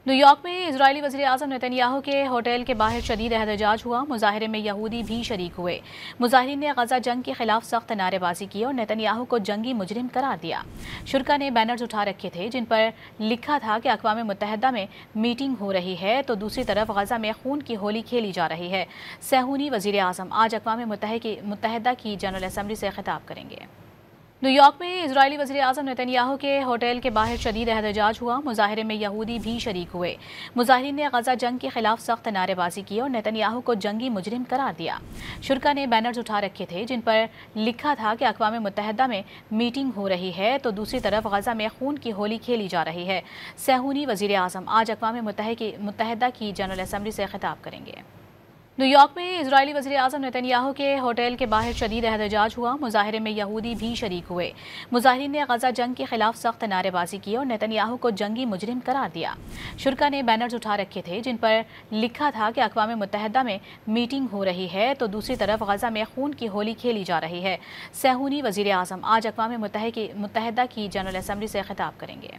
New York में Israeli वज़ीर आज़म Netanyahu के होटल के बाहर शदीद एहतजाज हुआ। मुजाहरे में यहूदी भी शरीक हुए। मुजाहिरीन ने गजा जंग के खिलाफ सख्त नारेबाजी की और नेतन्याहू को जंगी मुजरिम करार दिया। शुरा ने बैनर्स उठा रखे थे जिन पर लिखा था कि अक़वाम मुत्तहिदा में मीटिंग हो रही है तो दूसरी तरफ गजा में खून की होली खेली जा रही है। सहूनी वज़ीर आज़म आज अक़वाम मुत्तहिदा की जनरल असम्बली से खिताब करेंगे। न्यूयॉर्क में इजरायली वज़ीर आज़म नेतन्याहू के होटल के बाहर शदीद एहतजाज हुआ। मुजाहरे में यहूदी भी शरीक हुए। मुजाहिरीन ने गजा जंग के खिलाफ सख्त नारेबाजी की और नेतन्याहू को जंगी मुजरिम करार दिया। शुरा ने बैनर्स उठा रखे थे जिन पर लिखा था कि अक़वाम मुत्तहिदा में मीटिंग हो रही है तो दूसरी तरफ गजा में खून की होली खेली जा रही है। सहूनी वज़ीर आज़म आज अक़वाम मुत्तहिदा की जनरल असम्बली से खिताब करेंगे। न्यूयॉर्क में इजरायली वज़ीर आज़म नेतन्याहू के होटल के बाहर शदीद एहतजाज हुआ। मुजाहरे में यहूदी भी शरीक हुए। मुजाहिरीन ने गजा जंग के खिलाफ सख्त नारेबाजी की और नेतन्याहू को जंगी मुजरिम करार दिया। शुरा ने बैनर्स उठा रखे थे जिन पर लिखा था कि अक़वाम मुत्तहिदा में मीटिंग हो रही है तो दूसरी तरफ गजा में खून की होली खेली जा रही है। सहूनी वज़ीर आज़म आज अक़वाम मुत्तहिदा की जनरल असम्बली से खिताब करेंगे।